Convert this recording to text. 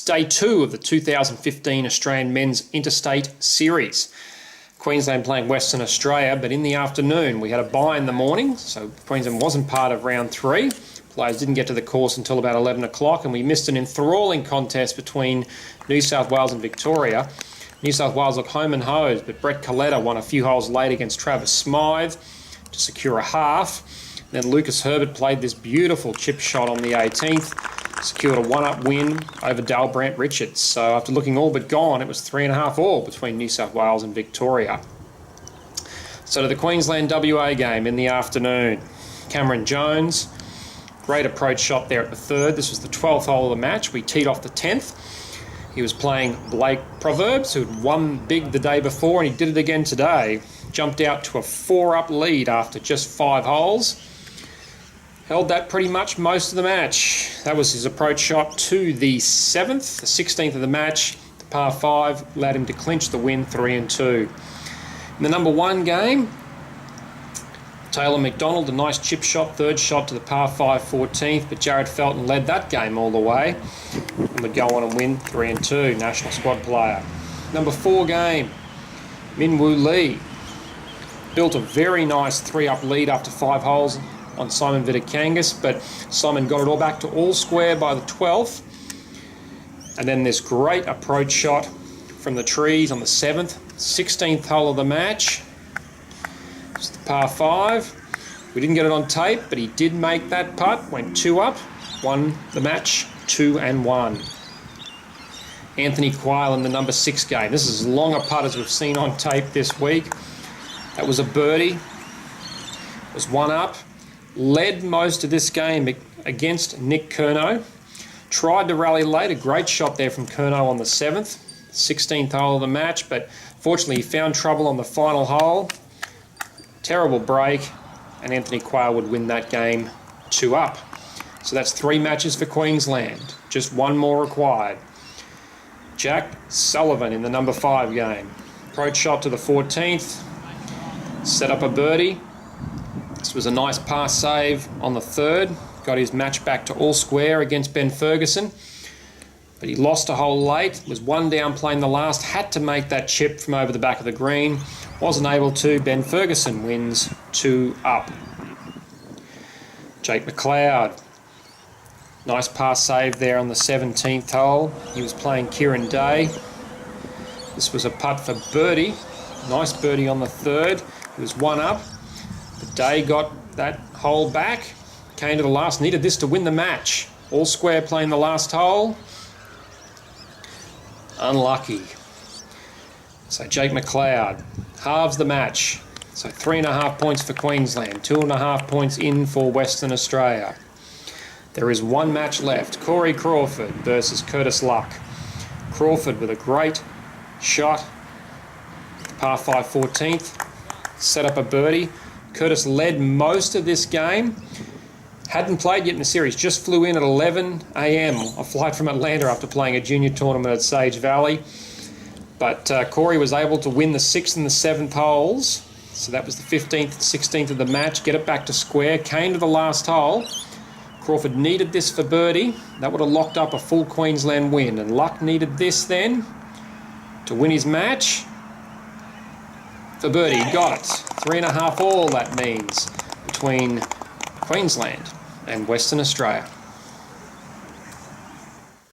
day 2 of the 2015 Australian Men's Interstate Series. Queensland playing Western Australia, but in the afternoon we had a bye in the morning, so Queensland wasn't part of round 3. Players didn't get to the course until about 11 o'clock, and we missed an enthralling contest between New South Wales and Victoria. New South Wales looked home and hosed, but Brett Coletta won a few holes late against Travis Smythe to secure a half. Then Lucas Herbert played this beautiful chip shot on the 18th, secured a one-up win over Dale Brant Richards. So after looking all but gone, it was 3.5 all between New South Wales and Victoria. So to the Queensland WA game in the afternoon. Cameron Jones, great approach shot there at the 3rd. This was the 12th hole of the match. We teed off the 10th. He was playing Blake Proverbs, who'd won big the day before, and he did it again today. Jumped out to a 4-up lead after just 5 holes. Held that pretty much most of the match. That was his approach shot to the 7th, the 16th of the match. The par 5 allowed him to clinch the win 3-2. In the number 1 game, Taylor Macdonald, a nice chip shot, 3rd shot to the par 5 14th, but Jared Felton led that game all the way and would go on and win 3-2, national squad player. Number 4 game, Min Woo Lee built a very nice 3-up lead after 5 holes on Simon Viitakangas, but Simon got it all back to all square by the 12th. And then this great approach shot from the trees on the 7th, 16th hole of the match. It's the par 5. We didn't get it on tape, but he did make that putt, went 2 up, won the match 2-1. Anthony Quayle in the number 6 game. This is as long a putt as we've seen on tape this week. That was a birdie. It was 1 up. Led most of this game against Nick Curnow. Tried to rally late. A great shot there from Curnow on the 7th, 16th hole of the match, but fortunately he found trouble on the final hole. Terrible break, and Anthony Quayle would win that game 2 up. So that's 3 matches for Queensland. Just 1 more required. Jack Sullivan in the number 5 game. Approach shot to the 14th. Set up a birdie. This was a nice par save on the 3rd. Got his match back to all square against Ben Ferguson. But he lost a hole late. Was 1 down playing the last. Had to make that chip from over the back of the green. Wasn't able to. Ben Ferguson wins 2 up. Jake McLeod. Nice par save there on the 17th hole. He was playing Kieran Day. This was a putt for birdie. Nice birdie on the 3rd. He was 1 up. But Day got that hole back. Came to the last. Needed this to win the match. All square playing the last hole. Unlucky. So Jake McLeod halves the match. So 3.5 points for Queensland. 2.5 points in for Western Australia. There is 1 match left. Cory Crawford versus Curtis Luck. Crawford with a great shot. Par 5 14th. Set up a birdie. Curtis led most of this game. Hadn't played yet in the series. Just flew in at 11 a.m. a flight from Atlanta after playing a junior tournament at Sage Valley. But Cory was able to win the 6th and the 7th holes. So that was the 15th, 16th of the match. Get it back to square. Came to the last hole. Crawford needed this for birdie. That would have locked up a full Queensland win. And Luck needed this then to win his match. For birdie, he got it. 3.5 all, that means, between Queensland and Western Australia.